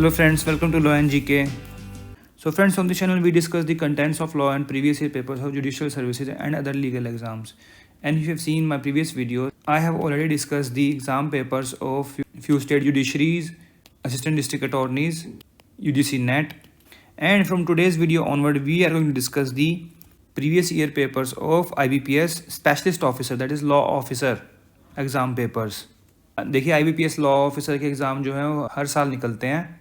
Hello friends, welcome to Law and GK. So friends, on this channel we discuss the contents of law and previous year papers of judicial services and other legal exams. And if you have seen my previous videos, I have already discussed the exam papers of few state judiciaries, assistant district attorneys, UGC NET. And from today's video onward, we are going to discuss the previous year papers of IBPS specialist officer, that is law officer exam papers. देखिए IBPS law officer के exam जो है वो हर साल निकलते हैं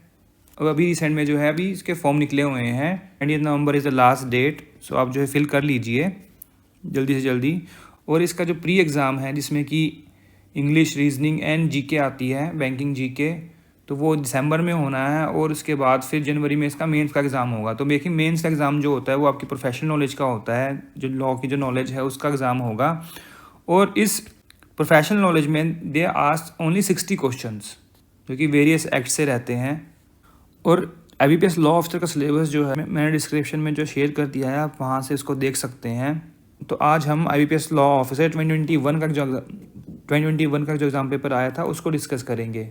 और अभी रिसेंट में जो है अभी इसके फॉर्म निकले हुए हैं एंड ये नवंबर इज़ द लास्ट डेट. सो आप जो है फिल कर लीजिए जल्दी से जल्दी. और इसका जो प्री एग्ज़ाम है जिसमें कि इंग्लिश, रीजनिंग एंड जीके आती है, बैंकिंग जीके, तो वो दिसंबर में होना है और उसके बाद फिर जनवरी में इसका मेंस का एग्ज़ाम होगा. तो देखिए मेंस का एग्ज़ाम जो होता है वो आपकी प्रोफेशनल नॉलेज का होता है, जो लॉ की जो नॉलेज है उसका एग्ज़ाम होगा. और इस प्रोफेशनल नॉलेज में दे आस्क ओनली 60 क्वेश्चंस जो कि वेरियस एक्ट से रहते हैं. और IBPS लॉ ऑफिसर का सिलेबस जो है मैंने डिस्क्रिप्शन में जो शेयर कर दिया है, आप वहाँ से इसको देख सकते हैं. तो आज हम IBPS लॉ ऑफिसर 2021 का जो एग्ज़ाम पेपर आया था उसको डिस्कस करेंगे.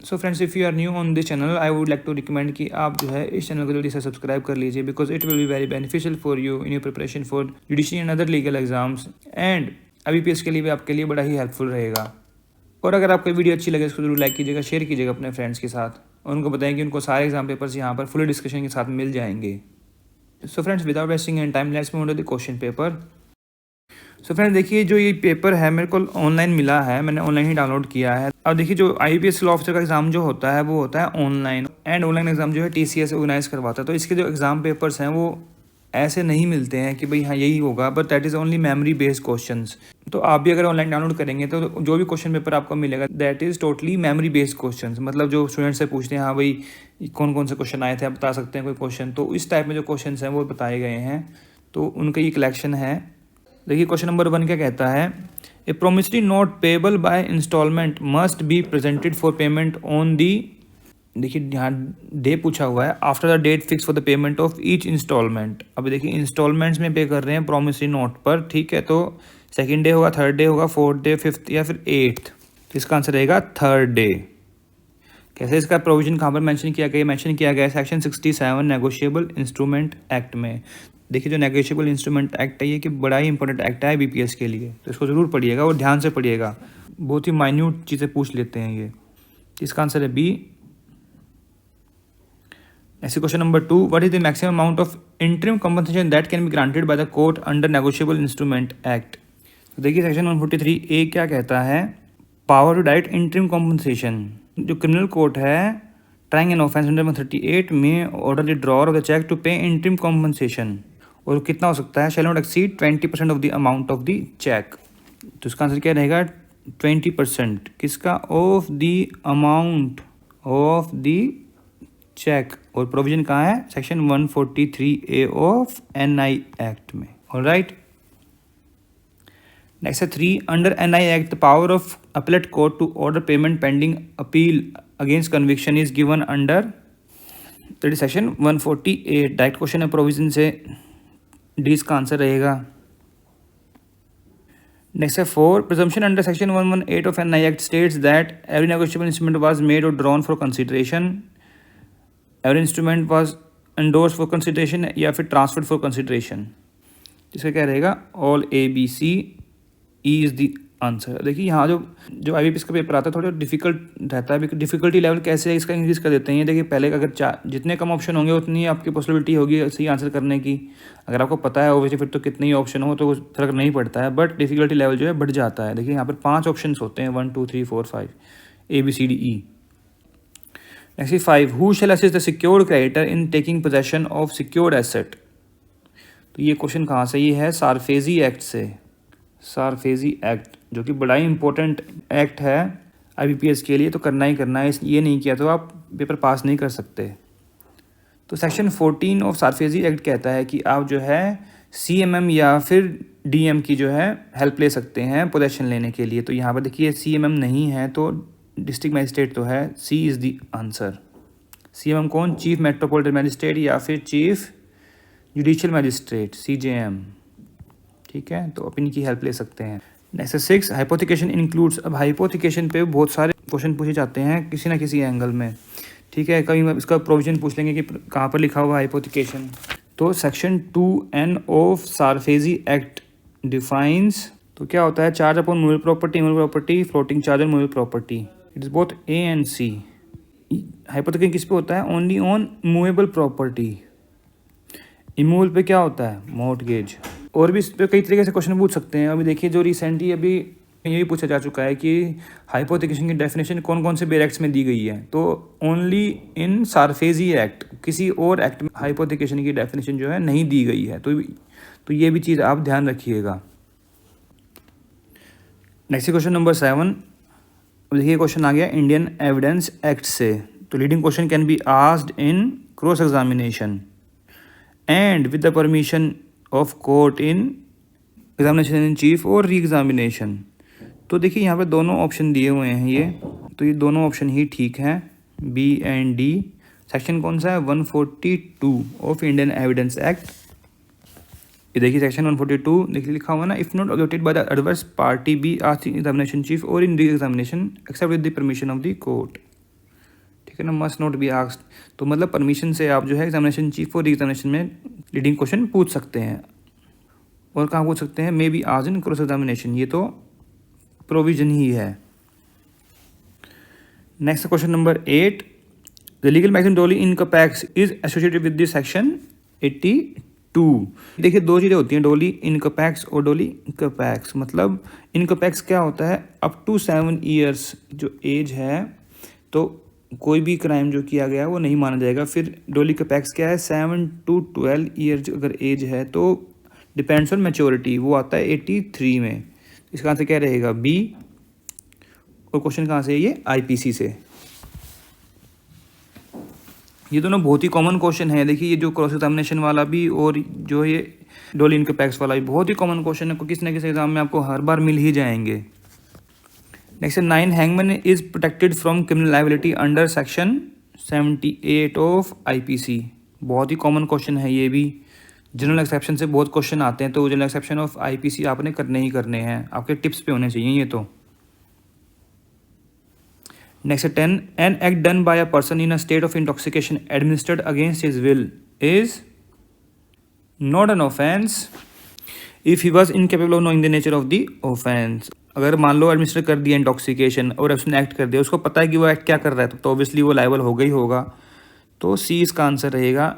So friends, if you are new on this channel, I would like to recommend कि आप जो है इस चैनल को जल्दी से सब्सक्राइब कर लीजिए, because it will be very beneficial for you in your preparation for judiciary and other legal exams. And IBPS के लिए भी आपके लिए बड़ा ही हेल्पफुल रहेगा. और अगर आपको वीडियो अच्छी लगे इसको जरूर लाइक कीजिएगा, शेयर कीजिएगा अपने फ्रेंड्स के साथ और उनको बताएं कि उनको सारे एग्जाम पेपर्स यहाँ पर फुल डिस्कशन के साथ मिल जाएंगे. So friends, without wasting any time, let's move to the question paper. So friends, देखिए जो ये पेपर है मेरे को ऑनलाइन मिला है, मैंने ऑनलाइन ही डाउनलोड किया है. अब देखिए जो IBPS लॉ ऑफिसर का एग्ज़ाम जो होता है वो होता है ऑनलाइन, एंड ऑनलाइन एग्ज़ाम जो है TCS ऑर्गेनाइज करवाता है. तो इसके जो एग्ज़ाम पेपर्स हैं वो ऐसे नहीं मिलते हैं कि भाई हाँ यही होगा, but that is only memory based questions. तो आप भी अगर ऑनलाइन डाउनलोड करेंगे तो जो भी क्वेश्चन पेपर आपको मिलेगा that is totally memory based questions. मतलब जो स्टूडेंट से पूछते हैं हाँ भाई कौन कौन से क्वेश्चन आए थे, आप बता सकते हैं कोई क्वेश्चन, तो इस टाइप में जो क्वेश्चन हैं वो बताए गए हैं. तो उनका ये कलेक्शन है. देखिए क्वेश्चन नंबर 1 क्या कहता है, a promissory note payable by instalment must be presented for payment on the, देखिए यहाँ डे पूछा हुआ है, after the date fix for the payment of each instalment. अब देखिए इंस्टॉलमेंट्स में पे कर रहे हैं प्रोमिसरी नोट पर, ठीक है. तो सेकंड डे होगा, थर्ड डे होगा, फोर्थ डे, फिफ्थ या फिर एट्थ. तो इसका आंसर रहेगा थर्ड डे. कैसे इसका प्रोविजन कहाँ पर मेंशन किया गया, मेंशन किया गया है सेक्शन 67 नेगोशिएबल इंस्ट्रूमेंट एक्ट में. देखिए जो नेगोशिएबल इंस्ट्रूमेंट एक्ट है ये कि बड़ा ही इंपॉर्टेंट एक्ट है IBPS के लिए, तो इसको ज़रूर पढ़िएगा और ध्यान से पढ़िएगा. बहुत ही माइन्यूट चीज़ें पूछ लेते हैं ये. इसका आंसर है B. Next question number 2. What is the maximum amount of interim compensation that can be granted by the court under Negotiable Instrument Act? तो देखिए सेक्शन 143A क्या कहता है, power to direct interim compensation. जो criminal court है trying an offence under 138 में order the drawer of the cheque to pay interim compensation. और कितना हो सकता है, shall not exceed 20% of the amount of the cheque. तो इसका आंसर क्या रहेगा, 20%. किसका, of the amount of the cheque. और प्रोविजन कहाँ है, section 143A of NI act में. ऑलराइट. नेक्स्ट है 3. Under NI act the power of appellate court to order payment pending appeal against conviction is given under, that is section 148. Direct question है provision से, D इसका answer रहेगा. Next है 4. Presumption under section 118 of NI act states that every negotiable instrument was made और drawn for consideration, every instrument was endorse for consideration या फिर transferred for consideration. इसका क्या रहेगा, all ABC E is the answer. देखिए यहाँ जो IBPS का पेपर आता है थोड़ा डिफिकल्ट रहता है. डिफिकल्टी लेवल कैसे है इसका इंक्रीज़ कर देते हैं. देखिए पहले अगर जितने कम ऑप्शन होंगे उतनी आपकी पॉसिबिलिटी होगी सही आंसर करने की. अगर आपको पता है ओवैसे फिर तो कितने ही ऑप्शन हो तो फर्क नहीं पड़ता है, बट डिफिकल्टी लेवल जो है बढ़ जाता है. देखिए यहाँ पर 5 ऑप्शन होते हैं, 1 2 3 4 5 ABCDE. Next 5. Who shall assist the secured creditor in taking possession of secured asset? तो ये क्वेश्चन कहाँ से, ये है सारफेजी एक्ट से. सारफेजी एक्ट जो कि बड़ा ही इंपॉर्टेंट एक्ट है IBPS के लिए, तो करना ही करना है. ये नहीं किया तो आप पेपर पास नहीं कर सकते. तो सेक्शन 14 ऑफ सारफेजी एक्ट कहता है कि आप जो है CMM या फिर DM की जो है हेल्प ले सकते हैं पोजेशन लेने के लिए. तो यहाँ पर देखिए CMM नहीं है तो डिस्ट्रिक्ट मजिस्ट्रेट तो है, C is the answer. CMM कौन, चीफ मेट्रोपॉलिटन मजिस्ट्रेट या फिर चीफ जुडिशियल मजिस्ट्रेट CJM, ठीक है. तो आप इनकी हेल्प ले सकते हैं. नेक्स्ट 6. Hypothecation includes. अब हाइपोथिकेशन पे बहुत सारे क्वेश्चन पूछे जाते हैं किसी ना किसी एंगल में. ठीक है, कभी इसका प्रोविजन पूछ लेंगे कि कहाँ पर लिखा हुआ है हाइपोथिकेशन। तो section 2N of SARFAESI act defines, तो क्या होता है, charge upon movable property, floating charge और movable property, it is both A and C. Hypothecation किस पे होता है, only on movable property. Immovable पे क्या होता है, मॉर्टगेज। और भी इस पर कई तरीके से क्वेश्चन पूछ सकते हैं। अभी देखिए जो रिसेंटली अभी ये भी पूछा जा चुका है कि हाइपोथिकेशन की डेफिनेशन कौन कौन से बेयर एक्ट्स में दी गई है, तो ओनली इन सारफेजी एक्ट, किसी और एक्ट में हाइपोथिकेशन की डेफिनेशन जो है नहीं दी गई है। तो ये भी चीज़ आप ध्यान रखिएगा। Next question number 7। देखिए क्वेश्चन आ गया इंडियन एविडेंस एक्ट से। तो leading question can be asked in cross examination and with the permission of court in examination in chief और री एग्जामिनेशन। तो देखिए यहाँ पे दोनों ऑप्शन दिए हुए हैं ये, तो ये दोनों ऑप्शन ही ठीक हैं, बी एंड डी। सेक्शन कौन सा है, 142 ऑफ इंडियन एविडेंस एक्ट। ये देखिए सेक्शन 142 देखिए लिखा हुआ ना, if not objected by the adverse party be asked in examination chief और in re examination except with the permission of the court. ठीक है ना, मस्ट नॉट बी आस्क्ड, तो मतलब परमिशन से आप जो है एग्जामिनेशन चीफ और री एग्जामिनेशन में लीडिंग क्वेश्चन पूछ सकते हैं। और कहाँ पूछ सकते हैं, may be asked in cross examination, ये तो प्रोविजन ही है। Next question number 8। The legal maximum doli incapax is associated with this section 82। देखिए दो चीज़ें होती हैं, डोली इनकपैक्स और डोली इनकपैक्स। मतलब इनकपैक्स क्या होता है, अप टू 7 ईयर्स जो एज है तो कोई भी क्राइम जो किया गया है वो नहीं माना जाएगा। फिर डोली इनकपैक्स क्या है, 7 to 12 ईयर्स अगर एज है तो डिपेंड्स ऑन मैच्योरिटी, वो आता है 83 में। इसका आंसर क्या रहेगा, बी। और क्वेश्चन कहाँ से है ये, आईपीसी से। ये दोनों बहुत ही कॉमन क्वेश्चन है। देखिए ये जो क्रॉस एग्जामिनेशन वाला भी और जो ये डोली इनकपैक्स वाला भी बहुत ही कॉमन क्वेश्चन है, किसी न किसी एग्जाम में आपको हर बार मिल ही जाएंगे। Next 9, hangman is protected from criminal liability under section 78 of IPC. बहुत ही कॉमन क्वेश्चन है ये भी। जनरल एक्सेप्शन से बहुत क्वेश्चन आते हैं, तो जनरल एक्सेप्शन ऑफ आईपीसी आपने करने ही करने हैं, आपके टिप्स पे होने चाहिए ये तो। Next 10, an act done by a person in a state of intoxication administered against his will is not an offence if he was incapable of knowing the nature of the offence. अगर मान लो administer कर दिया intoxication और उसने act कर दिया, उसको पता है कि वो एक्ट क्या कर रहा है, तो ऑब्वियसली वो लायबल हो गई होगा। तो सी इसका आंसर रहेगा।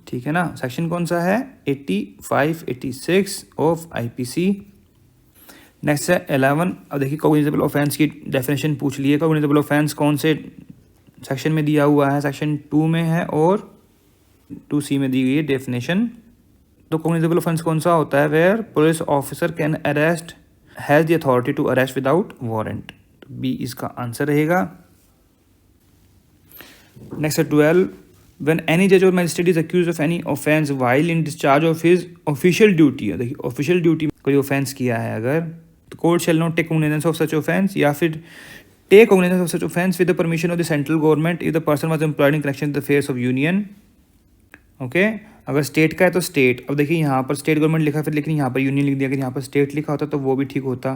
ठीक है ना, सेक्शन कौन सा है, 85, 86 ऑफ आईपीसी। नेक्स्ट है 11। अब देखिए कॉग्निजेबल ऑफेंस की डेफिनेशन पूछ ली है। कॉग्निजेबल ऑफेंस कौन से सेक्शन में दिया हुआ है, सेक्शन 2 में है और 2C में दी गई है डेफिनेशन। तो कॉग्निजेबल ऑफेंस कौन सा होता है, where police officer can arrest, has the authority to arrest without warrant. तो बी इसका आंसर रहेगा। नेक्स्ट है 12। When any judge or magistrate is accused of any offence while in discharge of his official duty, देखिए official duty कोई offence किया है अगर, तो court shall not take cognizance of such offence, या फिर take cognizance of such offence with the permission of the central government if the person was employed in connection with the affairs of union। Okay, अगर state का है तो state. अब देखिए यहाँ पर स्टेट गवर्नमेंट लिखा फिर, लेकिन यहाँ पर यूनियन लिख दिया। अगर यहाँ पर स्टेट लिखा होता तो वो भी ठीक होता।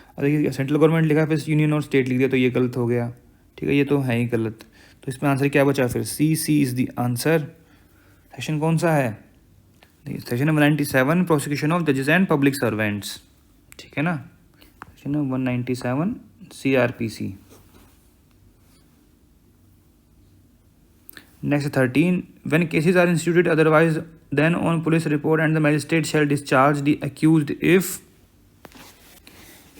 अब देखिए सेंट्रल गवर्नमेंट लिखा फिर यूनियन और स्टेट लिख दिया, तो ये गलत हो गया। ठीक है, ये तो है ही गलत। तो इसमें आंसर क्या बचा फिर, C is the answer. Section कौन सा है, सेक्शन 197, प्रोसिक्यूशन ऑफ जजेस एंड पब्लिक सर्वेंट्स। ठीक है ना, section 197 CRPC। Next 13, when cases are instituted otherwise than on police report and the magistrate shall discharge the accused if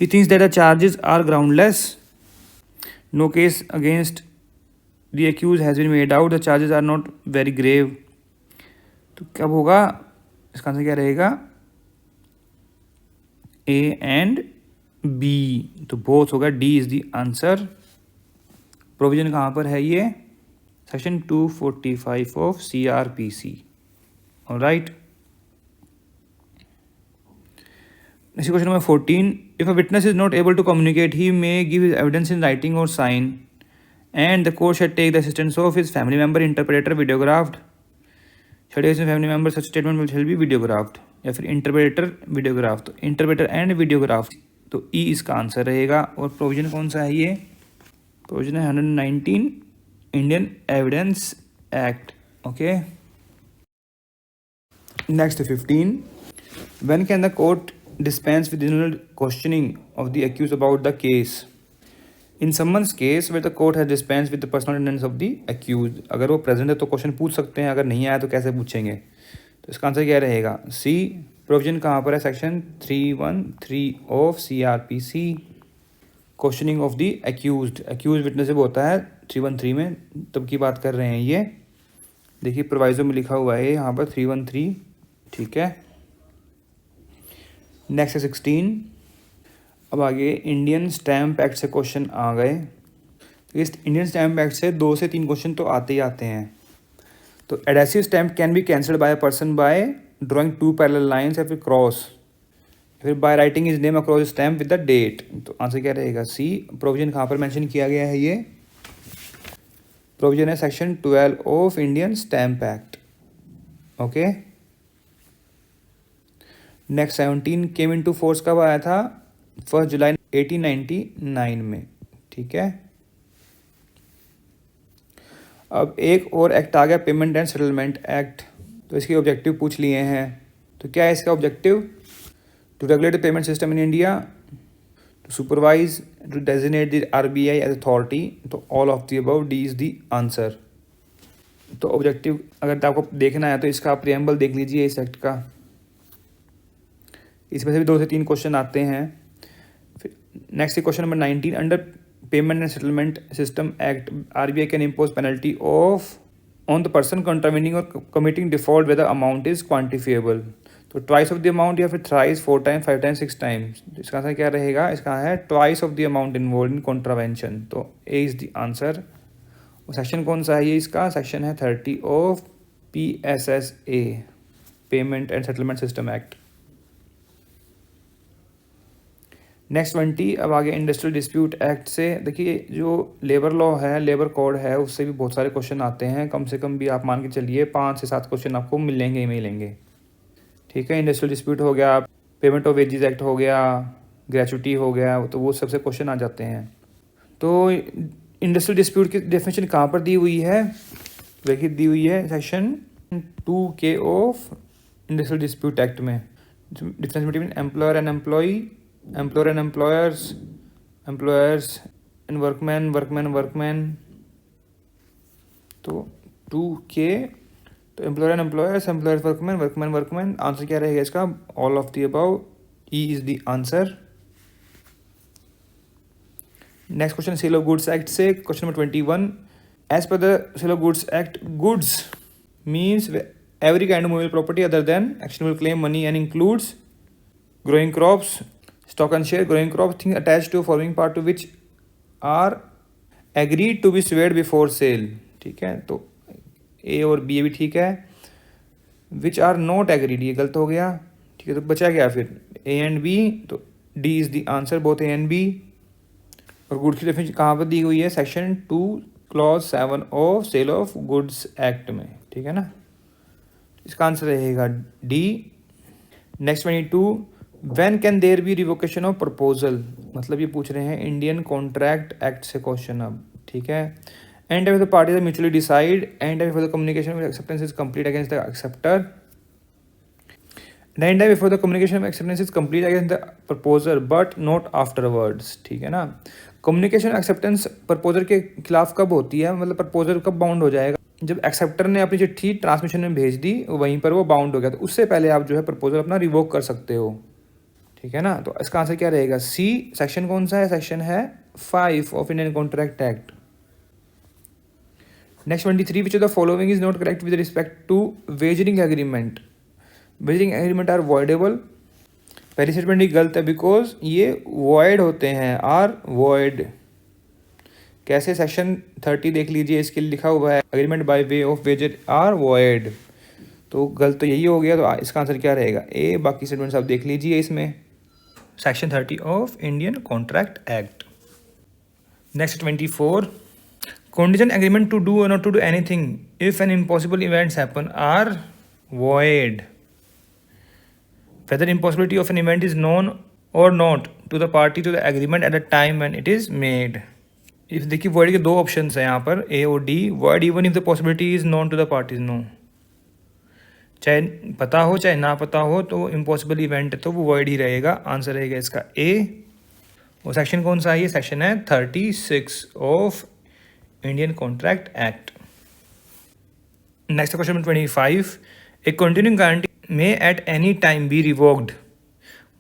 he thinks that the charges are groundless, no case against the accused has been made out, the charges are not very grave। तो कब होगा, इसका answer क्या रहेगा, A and B, तो both होगा, D is the answer. Provision कहाँ पर है ये, section 245 of CRPC। Alright, next question number 14। If a witness is not able to communicate he may give his evidence in writing और sign and the court shall take the assistance of his family member, interpreter, videographed। shall his family member such statement will shall be videographed, या फिर interpreter videographed। तो interpreter and videographed, तो E इसका answer रहेगा। और provision कौन सा है ये, प्रोविजन है 119 Indian Evidence Act. Okay. Next 15. When can the court dispense with general questioning of the accused about the case? In someone's case where the court has dispensed with the personal attendance of the accused. अगर वो present है तो question पूछ सकते हैं, अगर नहीं आया तो कैसे पूछेंगे? तो इसका आंसर क्या रहेगा? सी. प्रोविजन कहाँ पर है? Section 313 of CRPC, questioning of the accused witness जब होता है 313 में, तब की बात कर रहे हैं ये. देखिए प्रोवाइजो में लिखा हुआ है यहाँ पर 313. ठीक है. नेक्स्ट 16. अब आगे इंडियन स्टैम्प एक्ट से क्वेश्चन आ गए. तो इस इंडियन स्टैम्प एक्ट से 2 से 3 क्वेश्चन तो आते ही आते हैं. तो adhesive stamp can be cancelled by a person by drawing 2 parallel lines या फिर क्रॉस, फिर by writing his name across stamp with the date. तो आंसर क्या रहेगा? सी. प्रोविजन कहाँ पर मेंशन किया गया है? ये प्रोविजन है section 12 of Indian stamp act. Okay. Next 17. Came into force कब आया था? 1 जुलाई 1899 में. ठीक है. अब एक और एक्ट आ गया, पेमेंट एंड सेटलमेंट एक्ट. तो इसके ऑब्जेक्टिव पूछ लिए हैं. तो क्या है इसका objective? To regulate the payment system in India, to supervise, to designate the RBI as authority. तो all of the above, D is the answer. तो ऑब्जेक्टिव अगर आपको देखना है तो इसका प्रियम्बल देख लीजिए इस एक्ट का. इसमें से भी 2 से 3 क्वेश्चन आते हैं. Next question number 19. Under payment and settlement system act, RBI can impose penalty of on the person contravening और committing default whether amount is quantifiable. तो ट्वाइस ऑफ द अमाउंट या फिर थ्राइस, 4 टाइम्स, 5 टाइम्स, 6 टाइम्स. इसका answer क्या रहेगा? इसका है twice of the amount involve in contravention. तो ए इज द आंसर. और सेक्शन कौन सा है ये? इसका सेक्शन है 30 of PSSA, payment and settlement system act. Next 20. अब आगे इंडस्ट्रियल डिस्प्यूट एक्ट से. देखिए जो लेबर लॉ है, लेबर कोड है, उससे भी बहुत सारे क्वेश्चन आते हैं. कम से कम भी आप मान के चलिए 5 से 7 क्वेश्चन आपको मिलेंगे ही मिलेंगे. ठीक है. इंडस्ट्रियल डिस्प्यूट हो गया, पेमेंट ऑफ वेजेस एक्ट हो गया, ग्रेचुटी हो गया, तो वो सबसे क्वेश्चन आ जाते हैं. तो इंडस्ट्रियल डिस्प्यूट की डेफिनेशन कहाँ पर दी हुई है? देखिए दी हुई है section 2K of industrial dispute act में. Difference between employer and employee, employer and employers, employers and workman, workman workman. तो 2K. तो employer and employers, employers workman, workman workman. Answer क्या रहेगा इसका? All of the above, E is the answer. Next question sale of goods act से question number 21. As per the sale of goods act, goods means every kind of movable property other than actionable claim money and includes growing crops, stock and share, growing crops, things attached to forming part to which are agreed to be swayed before sale. ठीक है. तो ए और B भी ठीक है. Which are not agreed ये गलत हो गया. ठीक है. तो बचा क्या फिर? A and B. तो D is the answer, both A and B. और गुड्स की डेफिनेशन कहाँ पर दी हुई है? Section 2 clause 7 of sale of goods act में. ठीक है ना. इसका आंसर रहेगा D. Next 22. When can there be revocation of proposal. मतलब ये पूछ रहे हैं इंडियन कॉन्ट्रैक्ट एक्ट से क्वेश्चन अब. ठीक है. And time the parties mutually decide, and time before the communication of acceptance is complete against the acceptor, and time before the communication of acceptance is complete against the proposer but not afterwards. ठीक है ना. Communication acceptance proposer के खिलाफ कब होती है? मतलब proposer कब बाउंड हो जाएगा? जब एक्सेप्टर ने अपनी चिट्ठी ट्रांसमिशन में भेज दी, वहीं पर वो बाउंड हो गया. तो उससे पहले आप जो है प्रपोजल अपना रिवोक कर सकते हो. ठीक है ना. तो इसका आंसर क्या रहेगा? सी. सेक्शन कौन सा है? सेक्शन है 5 of Indian contract act. Next 23. Which of the following is not correct with respect to wagering agreement. Wagering agreement are voidable. पहली स्टेटमेंट ही गलत है बिकॉज ये वॉइड होते हैं, आर वॉइड. कैसे? सेक्शन 30 देख लीजिए, इसके लिए लिखा हुआ है agreement by way of wager are void. तो गलत तो यही हो गया. तो इसका आंसर क्या रहेगा? ए. बाकी स्टेटमेंट्स आप देख लीजिए इसमें. Section 30 of Indian contract act. Next 24. Condition agreement to do और not to do anything if an impossible events happen are void. Whether impossibility of an event is known or not to the party to the agreement at the time when it is made. If देखिए word के दो option हैं यहाँ पर, A और D. Word even if the possibility is known to the parties, no. चाहे पता हो चाहे ना पता हो तो इम्पॉसिबल इवेंट है तो वो वर्ड ही रहेगा। आंसर रहेगा इसका ए। और सेक्शन कौन सा है? ये सेक्शन है 36 of Indian contract act. Next question 25। A continuing guarantee may at any time be revoked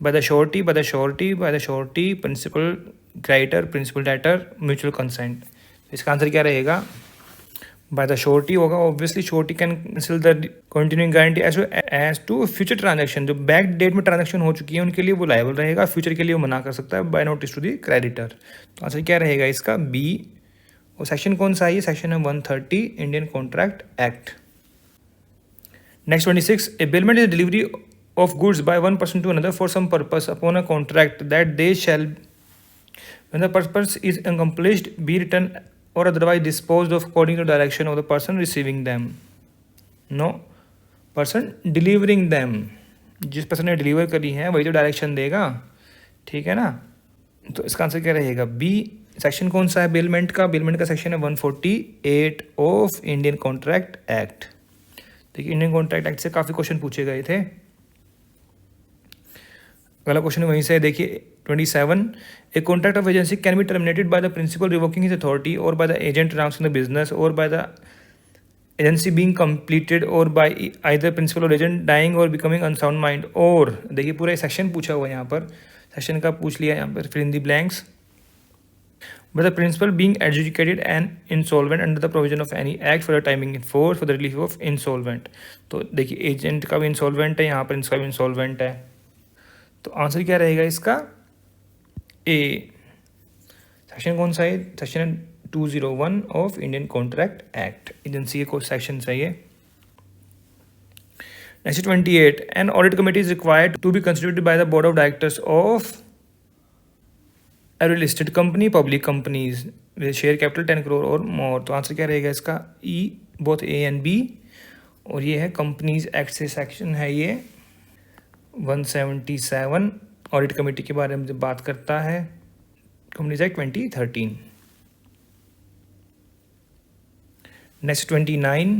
by the surety, principal creditor, principal debtor, mutual consent। इसका आंसर क्या रहेगा? बाय द श्योरिटी होगा। Obviously surety can cancel the continuing guarantee as to future transaction. जो back date में transaction हो चुकी है उनके लिए वो लायबल रहेगा, फ्यूचर के लिए वो मना कर सकता है by notice to the creditor. तो आंसर क्या रहेगा इसका? बी। और सेक्शन कौन सा है? ये सेक्शन है 130 Indian contract act. Next 26। A bailment is delivery of goods by one person to another for some purpose upon a contract that they shall, when the purpose is accomplished, be returned or otherwise disposed of according to direction of the person receiving them, no person delivering them। जिस person ने deliver करी है वही तो direction देगा, ठीक है ना। तो इसका आंसर क्या रहेगा? बी। सेक्शन कौन सा है बिलमेंट का? बिलमेंट का सेक्शन है 148 ऑफ इंडियन कॉन्ट्रैक्ट एक्ट। देखिए इंडियन कॉन्ट्रैक्ट एक्ट से काफ़ी क्वेश्चन पूछे गए थे। अगला क्वेश्चन वहीं से देखिए 27। A contract of agency can be terminated by the principal revoking his authority और by the agent transferring the business और by the agency being completed और बाय आइदर प्रिंसिपल और एजेंट डाइंग और बिकमिंग अनसाउंड माइंड। और देखिए पूरा section पूछा हुआ है यहाँ पर, सेक्शन का पूछ लिया यहाँ पर, फिर in the blanks. But the principal being adjudicated and insolvent under the provision of any act for the timing in force for the relief of insolvent। तो देखिए एजेंट का भी इंसॉल्वेंट है, यहाँ पर इसका भी इंसॉल्वेंट है। तो आंसर क्या रहेगा इसका? ए। सेक्शन कौन सा है? Section 201 of Indian contract act, agency को सेक्शन चाहिए। Next 28। An audit committee is required to be constituted by the board of directors of every listed company, public companies with share capital 10 crore और more. तो answer क्या रहेगा इसका? E, both A and B. और ये है companies act से section है ये 177 ऑडिट कमेटी के बारे में जब बात करता है, companies act 2013। Next 29।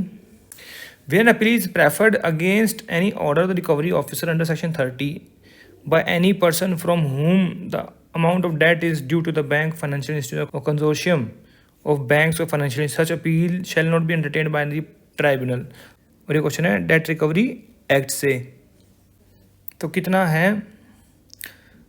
Where appeal is preferred against any order the recovery officer under section 30 by any person from whom the amount of debt is due to the bank, financial institute और consortium of banks और financial, such appeal shall not be entertained by the tribunal. और ये question है date recovery act से। तो कितना है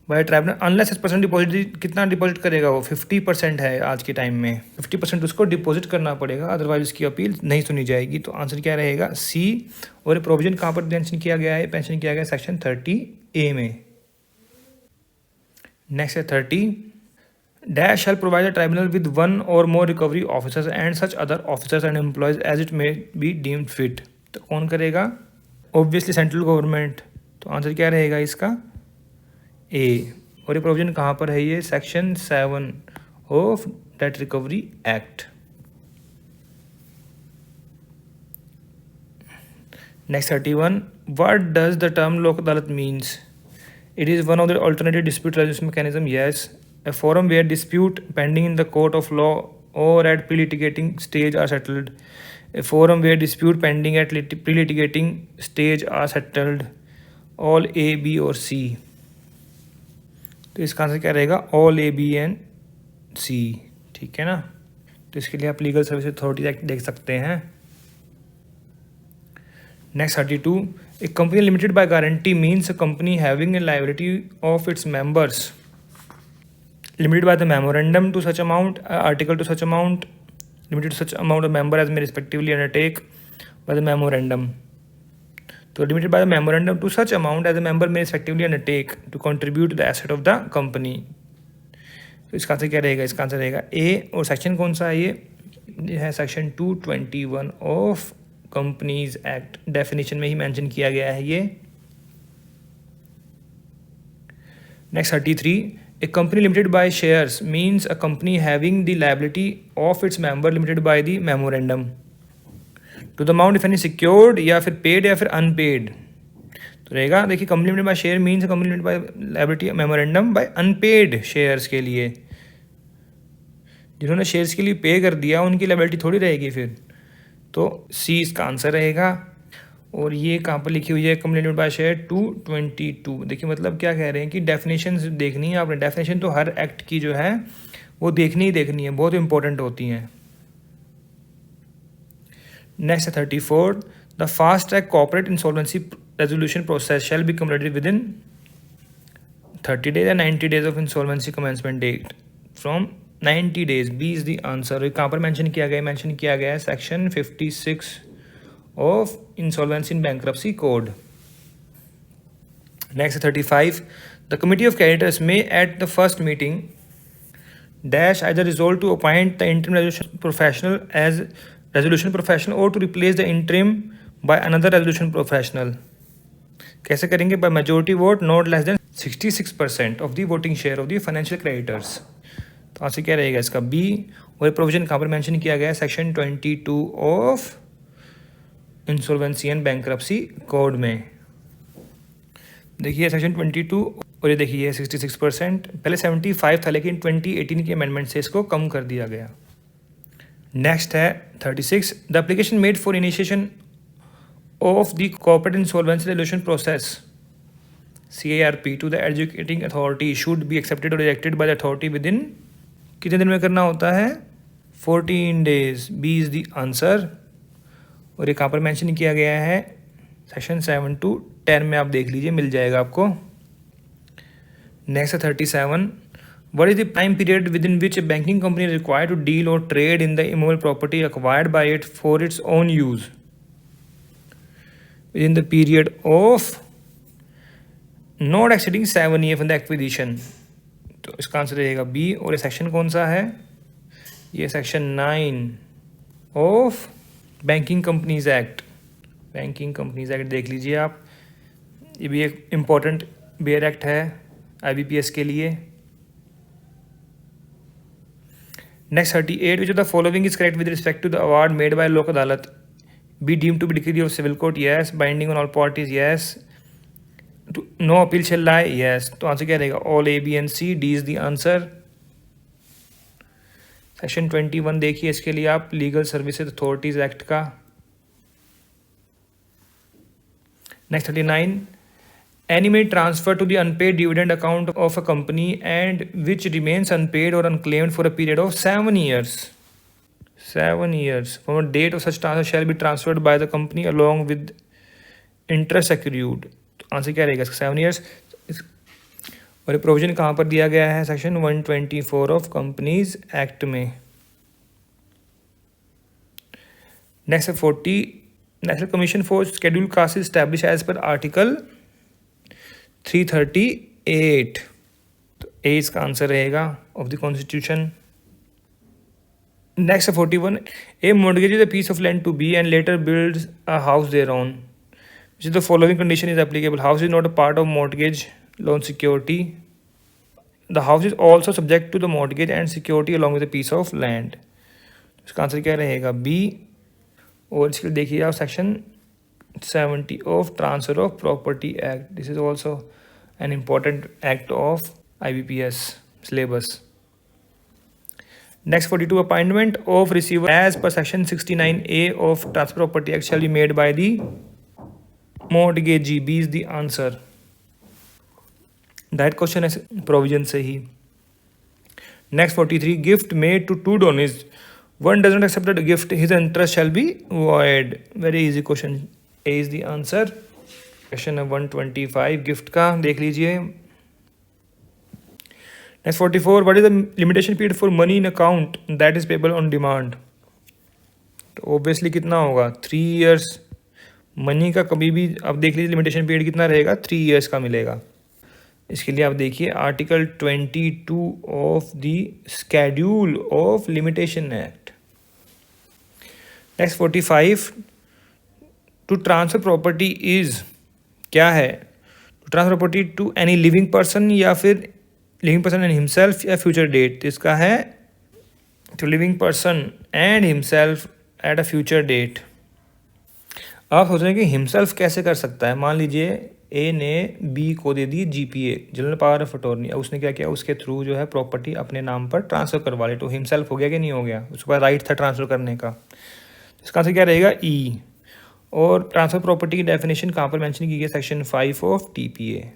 by tribunal? Unless percent deposit, कितना डिपॉजिट करेगा वो? 50% है आज के टाइम में, 50% उसको डिपॉजिट करना पड़ेगा, अदरवाइज उसकी अपील नहीं सुनी जाएगी। तो आंसर क्या रहेगा? सी। और ये प्रोविजन कहाँ पर मेंशन किया गया है? मेंशन किया गया सेक्शन 30A में। नेक्स्ट है 30। Dash shall provide the tribunal with one और more recovery officers and such other officers and employees as it may be deemed fit. तो कौन करेगा? Obviously central government. तो आंसर क्या रहेगा इसका? ए। और ये प्रोविजन कहाँ पर है? ये section 7 of date recovery act. Next 31। What does the term लोक अदालत means? It is one of the alternative dispute resolution mechanism, yes. A forum where dispute pending in the court of law or at pre-litigating stage are settled. A forum where dispute pending at pre-litigating stage are settled. All A, B और C। तो इसका answer क्या रहेगा? All A, B and C, ठीक है ना। तो इसके लिए आप लीगल सर्विस अथॉरिटी एक्ट देख सकते हैं। Next 32। A company limited by guarantee means a company having a liability of its members limited by the memorandum to such amount, article to such amount, limited to such amount of member as may respectively undertake by the memorandum। तो limited by the memorandum to such amount as the member may respectively undertake to contribute to the asset of the company। तो इसका answer क्या रहेगा? इसका answer रहेगा ए। और section कौन सा है? ये है section 221 of companies act, definition में ही मेंशन किया गया है ये। Next 33। A company limited by shares means a company having the liability of its member limited by the memorandum to the amount if any secured या फिर paid या फिर unpaid। तो रहेगा देखिए company limited by share means company limited by liability memorandum by unpaid shares के लिए। जिन्होंने शेयर्स के लिए पे कर दिया उनकी लायबिलिटी थोड़ी रहेगी फिर। तो सी इसका आंसर रहेगा। और ये कहाँ पर लिखी हुई है, कंप्लीटेड बाय शेयर 222। देखिए मतलब क्या कह रहे हैं कि डेफिनेशन देखनी है आपने। डेफिनेशन तो हर एक्ट की जो है वो देखनी ही देखनी है, बहुत इंपॉर्टेंट होती हैं। Next 34, the fast track corporate insolvency resolution process shall be completed with in 30 days and 90 days of insolvency commencement date from 90 days। B is the answer. कहाँ पर मेंशन किया गया है? मेंशन किया गया है section 56 of insolvency in bankruptcy code. Next 35, the committee of creditors में at the first meeting dash either resolve to appoint the interim resolution professional or to replace the interim by another resolution professional। कैसे करेंगे? by majority vote not less than 66% of the voting share of the financial creditors। तो answer क्या रहेगा इसका? B. और provision कहाँ पर mention किया गया है? Section 22 of insolvency and bankruptcy code में। देखिए सेक्शन 22 और ये देखिए 66%। पहले 75 था लेकिन 2018 के अमेंडमेंट से इसको कम कर दिया गया। नेक्स्ट है 36, the application made for initiation of the corporate insolvency resolution process CARP to the adjudicating authority should be accepted और rejected by the authority within कितने दिन में करना होता है? 14 days। B is the answer. और ये कहाँ पर मेंशन किया गया है? सेक्शन 7 to 10 में आप देख लीजिए, मिल जाएगा आपको। Next 37, what is the time period within which a banking company is required to deal or trade in the immovable property acquired by it for its own use within the period of not exceeding 7 years from the acquisition। तो इसका answer रहेगा B. और ये section कौन सा है? ये section 9 of banking companies act. Banking companies act देख लीजिए आप, ये भी एक इम्पॉर्टेंट बेयर एक्ट है IBPS के लिए। Next 38, which of the following is correct with respect to the award made by Lok Adalat? B deem to be decree of civil court, yes. Binding on all parties, yes. No appeal shall lie, yes. तो answer क्या रहेगा? All A, B and C। D is the answer. Section 21 देखिए इसके लिए आप, legal services authorities act का। Next 39, any may transfer to the unpaid dividend account of a company and which remains unpaid or unclaimed for a period of 7 years। 7 years from a date of such transfer shall be transferred by the company along with interest accrued। तो answer क्या रहेगा इसका? 7 years। और ये provision कहाँ पर दिया गया है? सेक्शन 124 ऑफ कंपनीज एक्ट में। Next 40, national commission for schedule caste establish as per article 338। तो ए इसका आंसर रहेगा of the constitution. Next 41, a mortgage is a piece of land to B and later builds a house thereon, which is the following condition is applicable? House is not a part of mortgage loan security. The house is also subject to the mortgage and security along with a piece of land. इसका answer क्या रहेगा? B. और इसके देखिए आप section 70 of Transfer of Property Act। This is also an important act of IBPS syllabus। Next 42, appointment of receiver as per section 69A of Transfer Property Act shall be made by the mortgagee। B is the answer। That question is provision से ही। Next 43, gift made to two donors, one does not accept the gift, his interest shall be void। Very easy question। A is the answer। Question 125 gift का देख लीजिए। Next 44, what is the limitation period for money in account that is payable on demand? तो obviously कितना होगा? 3 years। Money का कभी भी आप देख लीजिए लिमिटेशन पीरियड कितना रहेगा? 3 years का मिलेगा। इसके लिए आप देखिए article 22 of the schedule of limitation act. Next 45, to transfer property is क्या है? To transfer property to any living person या फिर लिविंग पर्सन एंड हिमसेल्फ या फ्यूचर डेट। इसका है to living person and himself at a future date. आप सोच रहे हैं कि हिमसेल्फ कैसे कर सकता है? मान लीजिए ए ने बी को दे दी GPA, general power of attorney. अब उसने क्या किया, उसके थ्रू जो है प्रॉपर्टी अपने नाम पर ट्रांसफ़र करवा ली, तो हिमसेल्फ हो गया कि नहीं हो गया, उसके पास राइट था ट्रांसफ़र करने का। इसका आंसर क्या रहेगा, ई। और ट्रांसफ़र प्रॉपर्टी की डेफिनेशन कहाँ पर मेंशन की गई है, सेक्शन 5 ऑफ टीपीए।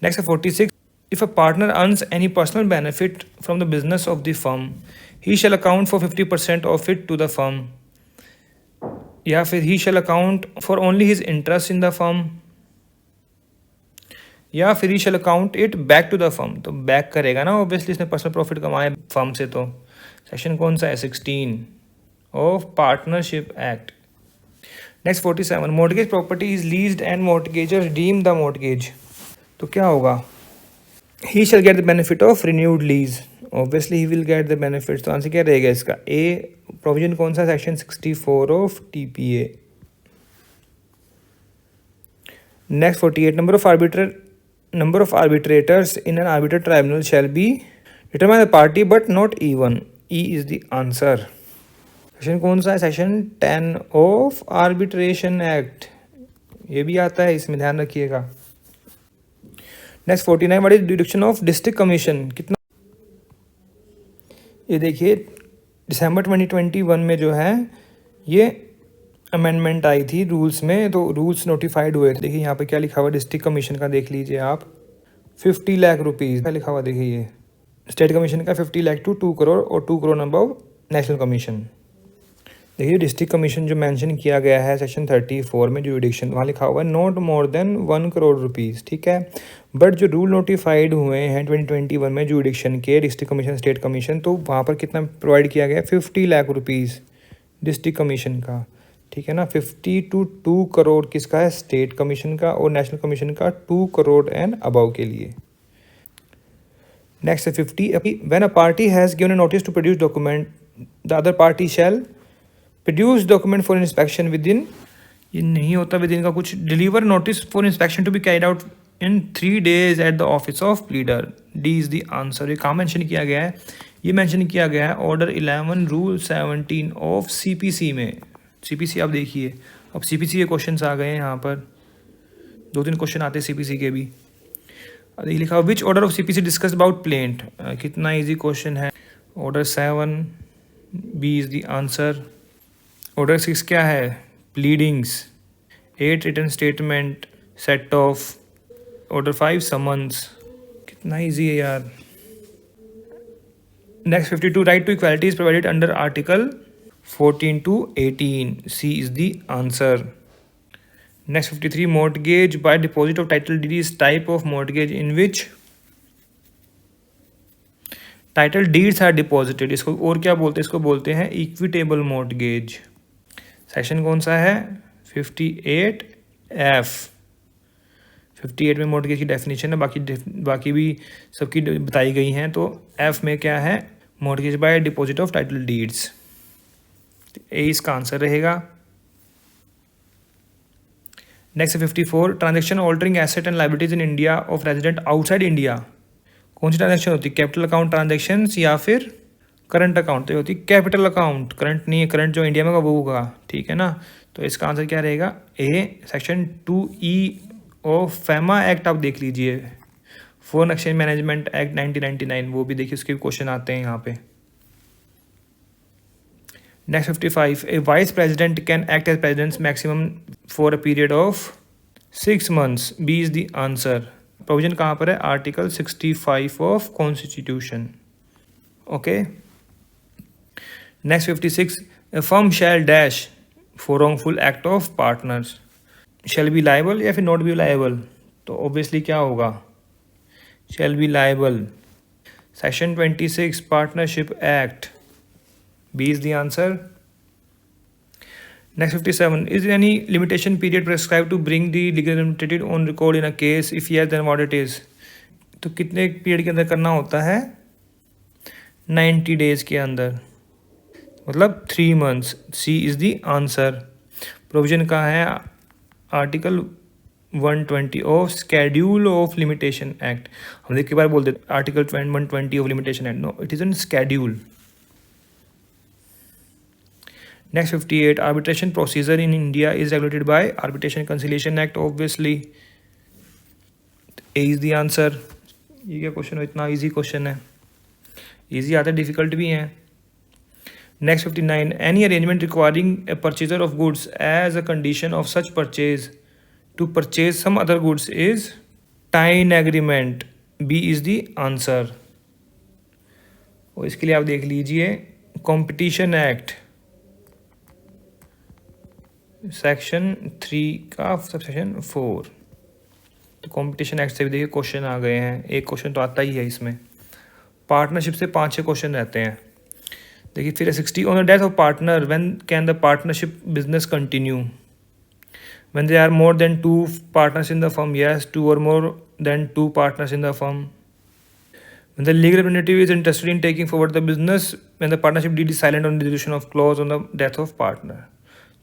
नेक्स्ट है 46, if a partner earns any personal benefit from the business of the firm, he shall account for 50% of it to the firm, या फिर he shall account for only his interest in the firm, या फिर he shall account it back to the firm. तो back करेगा ना obviously, इसने personal profit कमाया firm से। तो सेक्शन कौन सा है, 16 of partnership act. Next 47, mortgage property is leased and mortgagor deem the mortgage. तो क्या होगा, he shall get the benefit of renewed lease, obviously he will get the benefit. तो आंसर क्या रहेगा इसका, ए। प्रोविजन कौन सा, section 64 of TPA. Next 48, number of arbitrators in an arbitral tribunal shall be determined by the party but not E1. E is the answer. Section कौन सा है, section 10 of arbitration act, ये भी आता है, इसमें ध्यान रखिएगा। Next 49, what is deduction of district commission, कितना। ये देखिए दिसंबर 2021 में जो है ये अमेंडमेंट आई थी रूल्स में, तो रूल्स नोटिफाइड हुए थे। देखिए यहाँ पे क्या लिखा हुआ, डिस्ट्रिक्ट कमीशन का देख लीजिए आप, 50 लाख रुपीज़ क्या लिखा हुआ, देखिए ये स्टेट कमीशन का 50 लाख टू 2 करोड़ और 2 करोड़ अबव नेशनल कमीशन। देखिए डिस्ट्रिक्ट कमीशन जो मेंशन किया गया है सेक्शन 34 में जुरिडिक्शन, वहाँ लिखा हुआ है not more than 1 crore rupees, ठीक है। बट जो रूल नोटिफाइड हुए हैं 2021 में जुरिडिक्शन के, डिस्ट्रिक्ट कमीशन स्टेट कमीशन, तो वहाँ पर कितना प्रोवाइड किया गया है, 50 लाख रुपीज़ डिस्ट्रिक्ट कमीशन का, ठीक है ना। 50 to 2 करोड़ किसका है, स्टेट कमीशन का, और नेशनल कमीशन का 2 करोड़ एंड अबव के लिए। Next 50, when a party has given a notice to produce document, the other party shall produce document for inspection within, ये नहीं होता विद इन का कुछ, deliver notice for inspection to be carried out in 3 days at the office of pleader. D is the answer. ये कहाँ mention किया गया है, ये मेंशन किया गया है ऑर्डर 11 रूल 17 ऑफ सीपीसी में। सीपीसी आप देखिए, अब सीपीसी के क्वेश्चंस आ गए हैं यहाँ पर, 2-3 क्वेश्चन आते हैं सीपीसी के भी। ये लिखा हुआ which order of CPC discuss about plaint, कितना इजी क्वेश्चन है। Order 7, B is the answer. Order 6 क्या है, pleadings. 8 written statement set off. Order 5 summons, कितना इजी है यार। Next 52, right to equality is provided under article 14 to 18, C is the answer. Next 53, mortgage by deposit of title deed is type of mortgage in which title deeds are deposited. इसको और क्या बोलते हैं, इसको बोलते हैं इक्विटेबल mortgage। सेक्शन कौन सा है, 58F। 58 में mortgage की डेफिनेशन है, बाकी भी सबकी बताई गई हैं। तो F में क्या है, mortgage by deposit of title deeds, ए इसका आंसर रहेगा। Next 54, transaction altering asset and liabilities in India of resident outside India, कौन सी ट्रांजैक्शन होती है, कैपिटल अकाउंट ट्रांजैक्शंस या फिर करंट अकाउंट। तो ये होती है कैपिटल अकाउंट, करंट नहीं है, करंट जो इंडिया में होगा वो होगा, ठीक है ना। तो इसका आंसर क्या रहेगा, ए। सेक्शन 2E ऑफ फैमा एक्ट आप देख लीजिए, फॉरेन एक्सचेंज मैनेजमेंट एक्ट 1999, वो भी देखिए, उसके क्वेश्चन आते हैं यहाँ पे। Next 55, a vice president can act as president maximum for a period of 6 months. B is the answer. Provision कहाँ पर है, article 65 of Constitution. Okay. Next 56, a firm shall dash for wrongful act of partners. Shall be liable या फिर not be liable, तो obviously क्या होगा, shall be liable. Section 26 Partnership Act, B is the answer. Next 57, is there any limitation period prescribed to bring the legal representative on record in a case? If yes, then what it is? तो कितने period के अंदर करना होता है, 90 days के अंदर, मतलब 3 months। C is the answer. Provision कहाँ है, article 120 of schedule of limitation act. हम एक बार बोल देते article 120 of limitation act, no it is in schedule. Next 58, arbitration procedure in India is regulated by Arbitration Conciliation Act. Obviously, A is the answer. ये क्या question है, इतना easy question है, इजी आता है डिफिकल्ट भी है. Next 59, any arrangement requiring a purchaser of goods as a condition of such purchase to purchase some other goods is tie-in agreement. B is the answer. और इसके लिए आप देख लीजिए कंपटीशन एक्ट सेक्शन 3 का सबसेक्शन 4. तो कंपटीशन एक्ट से भी देखिए क्वेश्चन आ गए हैं. एक क्वेश्चन तो आता ही है इसमें. पार्टनरशिप से 5-6 क्वेश्चन रहते हैं. देखिए फिर 60, on the death of partner when can the partnership business continue. When there are more than 2 partners in the firm, yes. 2 or more than 2 partners in the firm. When the legal representative is interested in taking forward the business, when the partnership deed is silent on dissolution of clause on the death of partner.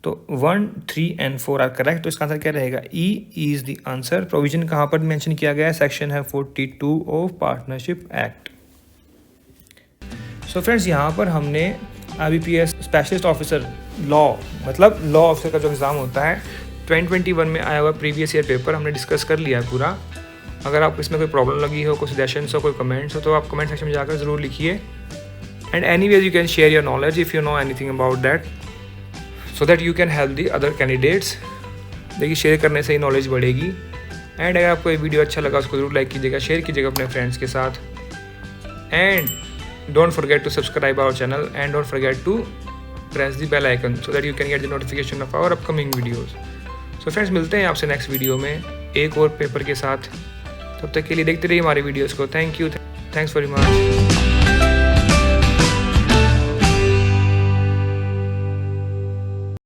तो 1, 3 and 4 are correct. तो इसका answer क्या रहेगा? E is the answer. Provision कहाँ पर mention किया गया है? सेक्शन है 42 of partnership act. So friends, यहाँ पर हमने IBPS स्पेशलिस्ट ऑफिसर लॉ, मतलब लॉ ऑफिसर का जो एग्ज़ाम होता है 2021 में आया हुआ प्रीवियस ईयर पेपर हमने डिस्कस कर लिया है पूरा. अगर आपको इसमें कोई प्रॉब्लम लगी हो, कोई सजेशंस हो, कोई कमेंट्स हो, तो आप कमेंट सेक्शन में जाकर ज़रूर लिखिए. And anyways you can share your knowledge if you know anything about that, so that you can help the other candidates. देखिए शेयर करने से ही नॉलेज बढ़ेगी. एंड अगर आपको ये वीडियो अच्छा लगा उसको ज़रूर लाइक कीजिएगा, शेयर कीजिएगा अपने फ्रेंड्स के साथ. And don't forget to subscribe our channel and don't forget to press the bell icon so that you can get the notification of our upcoming videos. So friends, मिलते हैं आपसे next video में एक और paper के साथ. तब तक के लिए देखते रहिए हमारे वीडियोस को. Thank you, thanks very much.